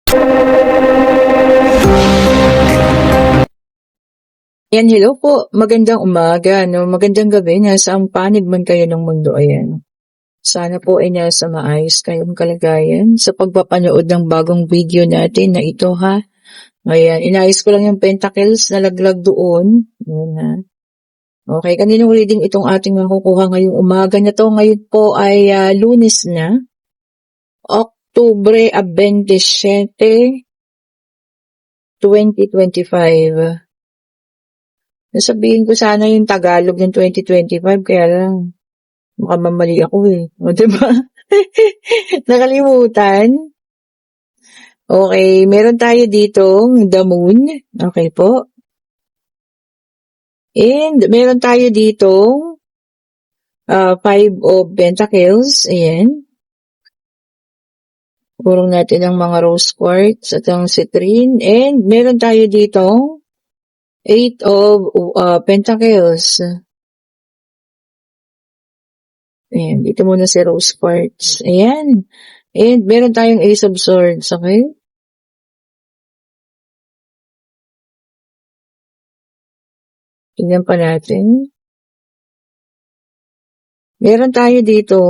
Ayan, hello po. Magandang umaga, no? Magandang gabi. Nasaan panig man kayo ng mundo, ayan. Sana po ay nasa maayos kayong kalagayan sa pagpapanood ng bagong video natin na ito, ha? Ayan, inayos ko lang yung pentacles na laglag doon. Ayan, ha? Okay, kaninong reading itong ating makukuha ngayong umaga na to? Ngayon po ay Lunes na, Oktubre 27, 2025. Nasabihin ko sana yung Tagalog ng 2025, kaya lang, makamamali ako eh. O, diba? Nakalimutan. Okay, meron tayo dito, the moon. Okay po. And meron tayo dito, Five of Pentacles. Ayan. Urong natin ang mga rose quartz at ang citrine. And meron tayo dito, Eight of Pentacles. Ayan, dito muna si Rose Quartz. Ayan. And meron tayong Ace of Swords, okay? Tingnan pa natin. Meron tayo dito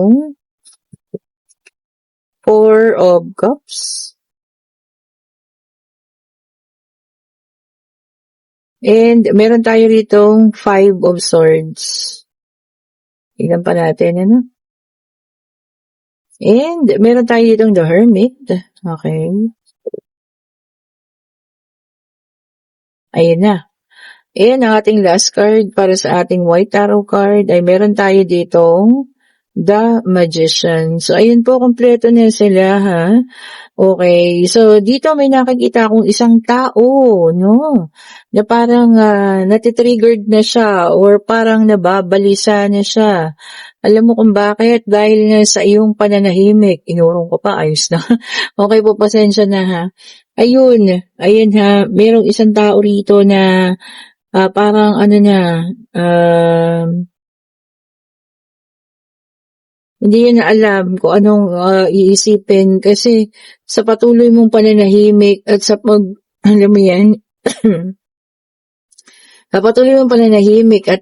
Four of Cups. And meron tayo rito Five of Swords. Tingnan pa natin, ano? And meron tayo ditong the Hermit. Okay. Ayan na. And ang ating last card para sa ating White Tarot card ay meron tayo ditong the Magician. So, ayun po, kompleto na sila, ha? Okay. So, dito may nakikita akong isang tao, no? Na parang natitriggered na siya or parang nababalisa na siya. Alam mo kung bakit? Dahil nga sa iyong pananahimik. Inurong ko pa, ayos na. Okay po, pasensya na, ha? Ayun, ha, merong isang tao rito na parang ano na, hindi niya na alam kung anong iisipin kasi sa patuloy mong pananahimik at sa alam mo yan, sa patuloy mong pananahimik at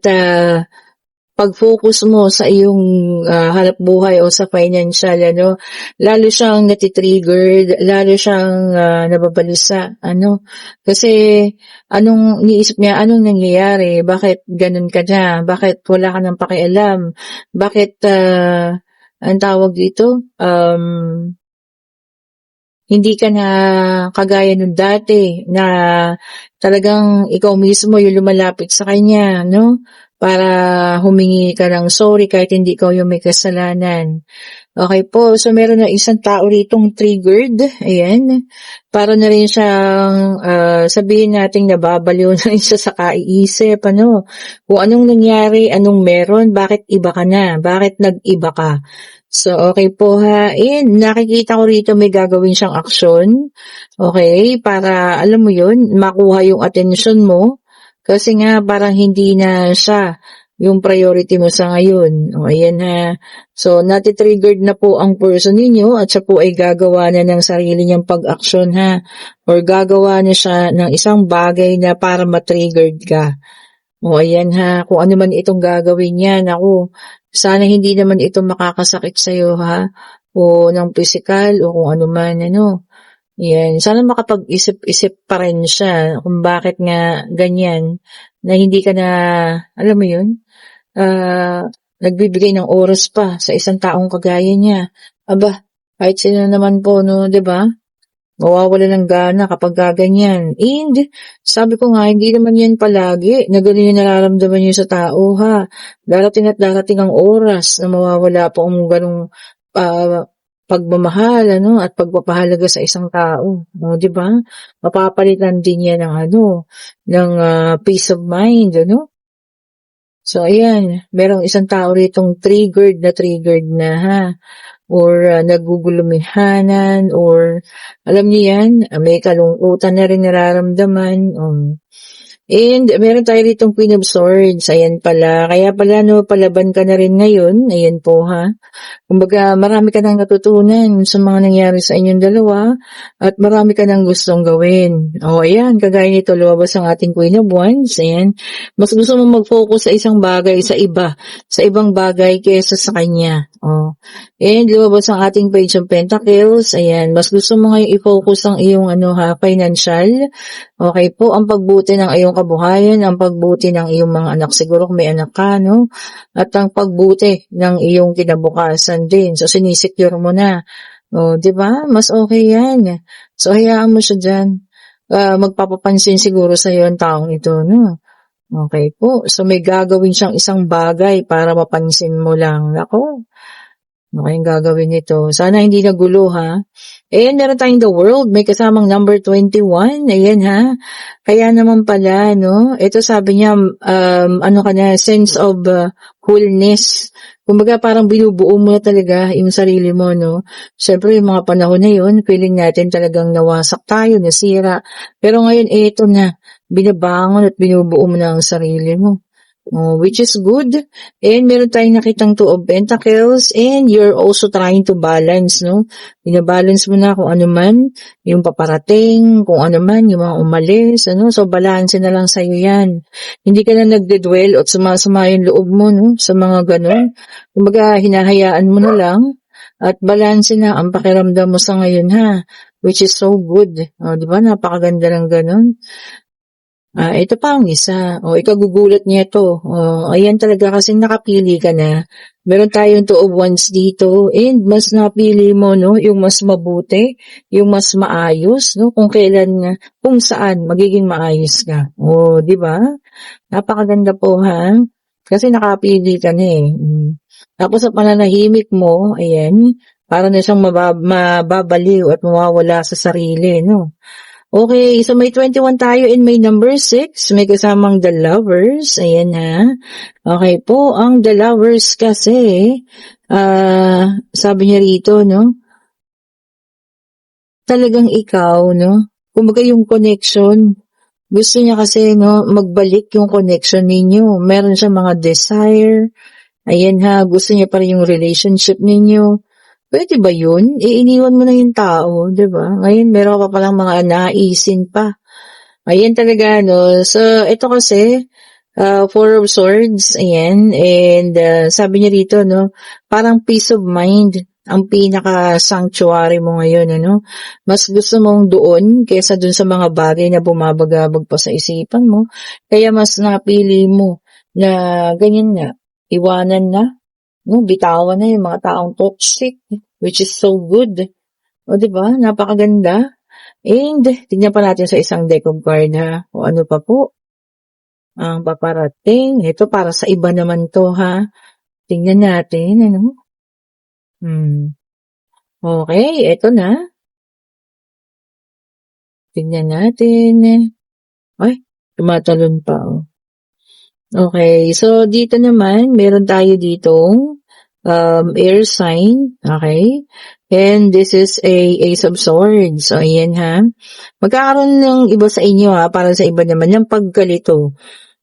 pag-focus mo sa iyong hanap buhay o sa financial, ano, lalo siyang natitriggered, lalo siyang nababalisa, ano, kasi anong iniisip niya, anong nangyayari, bakit ganun ka na, bakit wala ka ng pakialam, bakit, ang tawag dito, hindi ka na kagaya nung dati na talagang ikaw mismo yung lumalapit sa kanya, no? Para humingi ka ng sorry kahit hindi ikaw yung may kasalanan. Okay po, so meron na isang tao ritong triggered, ayan, para na rin siyang sabihin natin nababaliw na rin siya sa kaiisip, ano, kung anong nangyari, anong meron, bakit iba ka na, bakit nag-iba ka. So, okay po ha, and nakikita ko rito may gagawin siyang aksyon, okay, para alam mo yun, makuha yung atensyon mo, kasi nga parang hindi na siya yung priority mo sa ngayon. O, ayan ha. So, natitriggered na po ang person ninyo at siya po ay gagawa na ng sarili niyang pag-aksyon ha. Or gagawa na siya ng isang bagay na para matriggered ka. O, ayan ha. Kung ano man itong gagawin niya, naku, sana hindi naman ito makakasakit sa'yo ha. O ng physical o kung ano man, ano. Yan. Sana makapag-isip-isip pa rin siya kung bakit nga ganyan na hindi ka na, alam mo yun, nagbibigay ng oras pa sa isang taong kagaya niya. Aba, kahit sino naman po, no, 'di ba? Mawawala ng gana kapag gaganyan. And, sabi ko nga, hindi naman yan palagi na ganun yung nararamdaman niyo sa tao, ha. Darating at darating ang oras na mawawala po ang ganung pagmamahal, ano, at pagpapahalaga sa isang tao. No, 'di ba? Mapapalitan din yan ng ng peace of mind, ano? So, ayan, merong isang tao ritong triggered na, ha? Or nagugulumihanan, or alam niyo yan, may kalungkutan na rin nararamdaman. And meron tayo ditong Queen of Swords. Ayan pala. Kaya pala, no, palaban ka na rin ngayon. Ayan po, ha. Kumbaga, marami ka nang natutunan sa mga nangyari sa inyong dalawa at marami ka nang gustong gawin. O, ayan, kagaya nito, lumabas ang ating Queen of Wands. Ayan. Mas gusto mo mag-focus sa isang bagay, sa ibang bagay kaysa sa kanya. O. And lumabas ang ating Page of Pentacles. Ayan. Mas gusto mo ngayon i-focus ang iyong financial. Okay po, ang pagbuti ng iyong kabuhayan, ang pagbuti ng iyong mga anak, siguro kung may anak ka, no? At ang pagbuti ng iyong kinabukasan din. So, sinisecure mo na. O, di ba? Mas okay yan. So, hayaan mo siya dyan. Magpapapansin siguro sa iyo ang taong ito, no? Okay po. So, may gagawin siyang isang bagay para mapansin mo lang. Ako, ano kayang gagawin nito? Sana hindi nagulo, ha? Ayan, meron tayong The World. May kasamang number 21. Ayan, ha? Kaya naman pala, no? Ito sabi niya, sense of coolness. Kumbaga, parang binubuo mo na talaga yung sarili mo, no? Siyempre, yung mga panahon na yun, feeling natin talagang nawasak tayo, nasira. Pero ngayon, ito na. Binabangon at binubuo mo na ang sarili mo. Which is good. And meron tayong nakitang Two of Pentacles and you're also trying to balance, no? Binabalance mo na kung ano man, yung paparating, kung ano man, yung mga umalis, ano? So, balance na lang sa'yo yan. Hindi ka na nagdedwell at sumasama yung loob mo, no? Sa mga ganun. Kumbaga, hinahayaan mo na lang at balance na ang pakiramdam mo sa ngayon, ha? Which is so good. Di ba? Napakaganda ng ganun. Ito pa ang isa. Ikagugulat niya to. Ayan talaga kasi nakapili ka na. Meron tayong Two of Wands dito and mas napili mo, no, yung mas mabuti, yung mas maayos, no, kung saan magiging maayos ka. Di ba? Napakaganda po, ha? Kasi nakapili ka na eh. Tapos sa pananahimik mo, ayan, para na siyang mababaliw at mawawala sa sarili, no? Okay, so may 21 tayo and may number 6. May kasamang The Lovers. Ayan, ha. Okay po, ang The Lovers kasi, sabi niya rito, no, talagang ikaw, no, kumbaga yung connection, gusto niya kasi, no, magbalik yung connection ninyo. Meron siya mga desire. Ayan, ha, gusto niya pa rin yung relationship ninyo. Pwede ba yun? Iniwan mo na yung tao, di ba? Ngayon, meron ka palang mga naisin pa. Ayan talaga, no? So, ito kasi, Four of Swords, ayan, and sabi niya rito, no, parang peace of mind, ang pinaka-sanctuary mo ngayon, ano? Mas gusto mong doon kaysa dun sa mga bagay na bumabagabag pa sa isipan mo. Kaya mas napili mo na ganyan nga, iwanan na, no, bitawan na yung mga taong toxic, which is so good. Diba? Napakaganda. And, tignan pa natin sa isang deck of card, ha? O ano pa po? Ang paparating. Ito para sa iba naman to, ha? Tingnan natin, ano? Okay, ito na. Tingnan natin. Ay, tumatalon pa, oh. Okay, so dito naman, meron tayo ditong air sign, okay? And this is a Ace of Swords. So, ayan, ha? Magkakaroon ng iba sa inyo, ha? Para sa iba naman, yung pagkalito.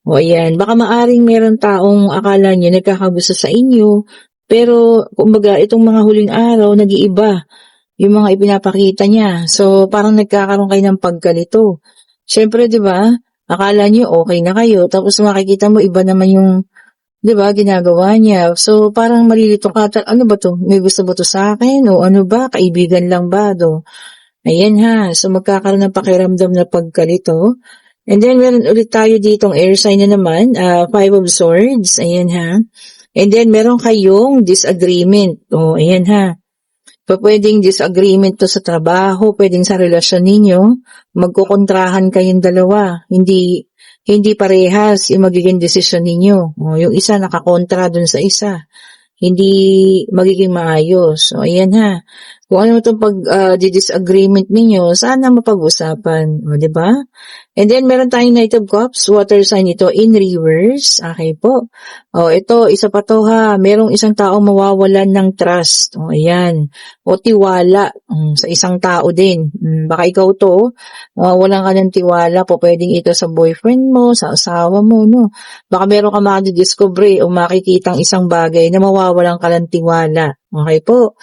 O, ayan. Baka maaring meron taong akala nyo nagkakagusto sa inyo, pero, kumbaga, itong mga huling araw, nag-iiba yung mga ipinapakita niya. So, parang nagkakaroon kayo ng pagkalito. Siyempre, di ba? Akala nyo okay na kayo, tapos makikita mo iba naman yung, di ba, ginagawa niya. So, parang malilito ka, ano ba to? May gusto ba to sa akin? O ano ba? Kaibigan lang ba? Ayan, ha. So, magkakaroon ng pakiramdam na pagkalito. And then, meron ulit tayo ditong air sign na naman, Five of Swords. Ayan, ha. And then, meron kayong disagreement. Ayan, ha. Pwedeng disagreement to sa trabaho, pwedeng sa relasyon ninyo, magkukontrahan kayong dalawa, hindi parehas yung magiging desisyon ninyo. Yung isa nakakontra dun sa isa, hindi magiging maayos. Ayan, ha. Kung ano itong disagreement ninyo, sana mapag-usapan. Di ba? And then, meron tayong Knight of Cups, water sign ito in reverse. Okay po. Ito, isa pa to, ha. Merong isang taong mawawalan ng trust. Ayan. O tiwala. sa isang tao din. Baka ikaw 'to, walang ka ng tiwala, pupuwedeng ito sa boyfriend mo, sa asawa mo 'no. Baka meron kang madidiskubre o makikitang isang bagay na mawawalan ka ng tiwala, okey po.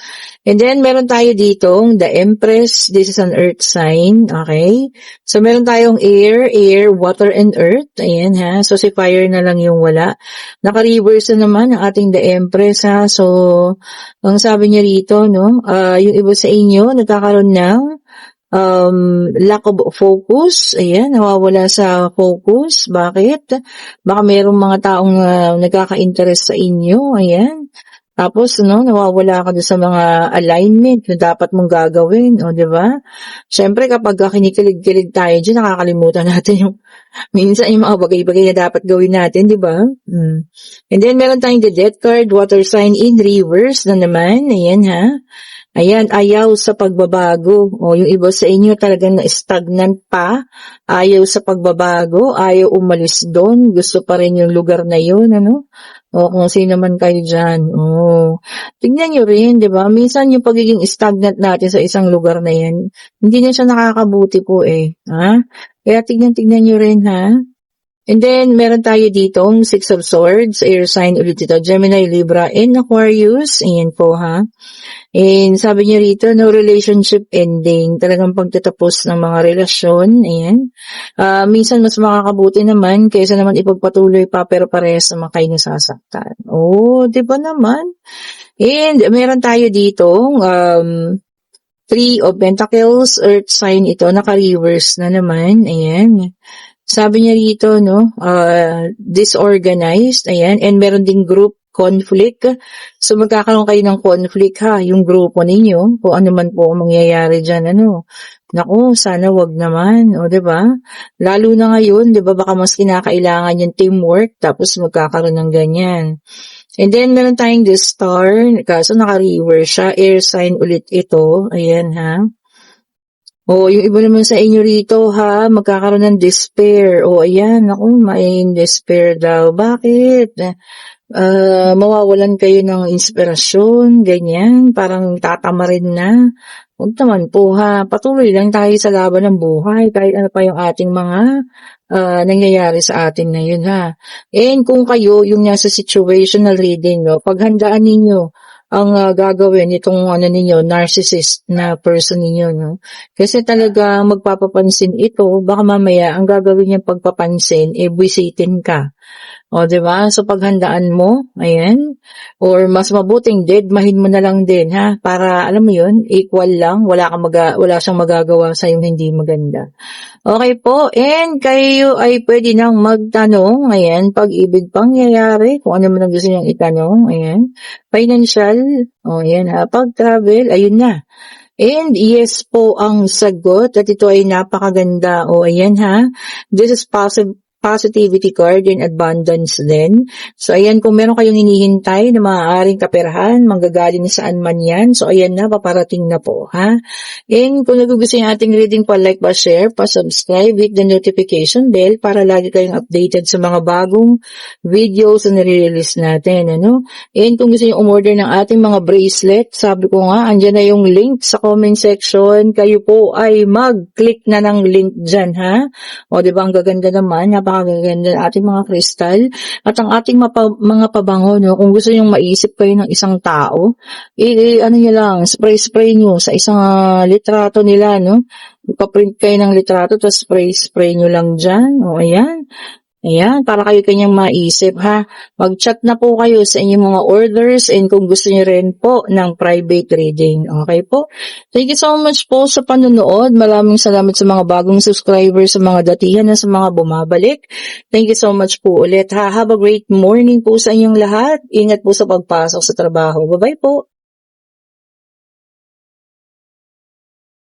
And then meron tayo ditong the Empress, this is an earth sign, okay? So meron tayong air, water, and earth, ayan ha. So si fire na lang yung wala. Naka-reverse na naman ang ating the Empress ha. So ang sabi niya rito, no, yung iba sa inyo nagkakaroon ng lack of focus, ayan, nawawala sa focus. Bakit? Baka merong mga taong nagkaka-interest sa inyo, ayan. Tapos, no, nawawala ka doon sa mga alignment na dapat mong gagawin, o, di ba? Siyempre, kapag kinikilig-kilig tayo dyan, nakakalimutan natin yung, minsan yung mga bagay-bagay na dapat gawin natin, di ba? And then, meron tayong the death card, water sign in reverse na naman, ayan ha. Ayan, ayaw sa pagbabago. O, yung iba sa inyo talagang na-stagnant pa. Ayaw sa pagbabago, ayaw umalis doon. Gusto pa rin yung lugar na yun, ano? O, kung sino man kayo dyan. O, tignan nyo rin, di ba? Minsan yung pagiging stagnant natin sa isang lugar na yan, hindi na siya nakakabuti po eh. Ha? Kaya tignan nyo rin, ha? And then, meron tayo ditong Six of Swords, air sign ulit ito, Gemini, Libra, and Aquarius. Ayan po, ha? And sabi niya rito, no relationship ending, talagang pagtatapos ng mga relasyon, ayan. Minsan mas makakabuti naman kaysa naman ipagpatuloy pa pero parehas naman kayo nasasaktan. Oh, di ba naman? And meron tayo ditong Three of Pentacles, Earth sign ito, naka-reverse na naman, ayan. Sabi niya rito, no, disorganized, ayan, and meron ding group conflict. So, magkakaroon kayo ng conflict, ha, yung grupo ninyo, kung ano man po ang mangyayari dyan, ano. Naku, sana wag naman, o, diba? Lalo na ngayon, diba, baka mas kinakailangan yung teamwork, tapos magkakaroon ng ganyan. And then, meron tayong the star, kaso naka-reverse siya, air sign ulit ito, ayan, ha. O, yung iba naman sa inyo rito, ha, magkakaroon ng despair. O, ayan, naku, may despair daw. Bakit? Mawawalan kayo ng inspirasyon, ganyan, parang tatamarin na. Huwag naman po, ha. Patuloy lang tayo sa laban ng buhay, kahit ano pa yung ating mga nangyayari sa atin na yun, ha. And kung kayo, yung nasa situational reading, no, paghandaan ninyo ang gagawin itong ninyo, narcissist na person ninyo, no? Kasi talaga magpapapansin ito, baka mamaya ang gagawin niyang pagpapansin, buwisitin ka. O, diba? So, paghandaan mo, ayan, or mas mabuting deadmahin mo na lang din, ha? Para, alam mo yun, equal lang, wala siyang magagawa sa yung hindi maganda. Okay po, and kayo ay pwede nang magtanong, ayan, pag-ibig pangyayari, kung ano man ang gusto niyang itanong, ayan, financial, o, ayan, ha, pag-travel, ayun na. And yes po ang sagot at ito ay napakaganda, o, ayan ha, this is positivity card and abundance din. So, ayan, kung meron kayong hinihintay na maaaring kaperahan, manggagaling saan man yan. So, ayan na, paparating na po, ha? And kung nagugustuhan yung ating reading, pa-like, pa-share, pa-subscribe, hit the notification bell para lagi kayong updated sa mga bagong videos na nire-release natin, ano? And kung gusto nyo umorder ng ating mga bracelet, sabi ko nga, andyan na yung link sa comment section. Kayo po ay mag-click na ng link dyan, ha? O, diba, ang gaganda naman, napakaganda ng ating mga kristal at ang ating mga pabango, no? Kung gusto nyong maisip kayo ng isang tao, ano nyo lang, spray nyo sa isang litrato nila, no? Ipaprint kayo ng litrato, tapos spray nyo lang dyan. O, ayan. Ayan, para kayo kanyang maisip, ha. Mag-chat na po kayo sa inyong mga orders and kung gusto niyo rin po ng private reading. Okay po? Thank you so much po sa panonood. Maraming salamat sa mga bagong subscribers, sa mga datihan na sa mga bumabalik. Thank you so much po ulit, ha. Have a great morning po sa inyong lahat. Ingat po sa pagpasok sa trabaho. Bye-bye po.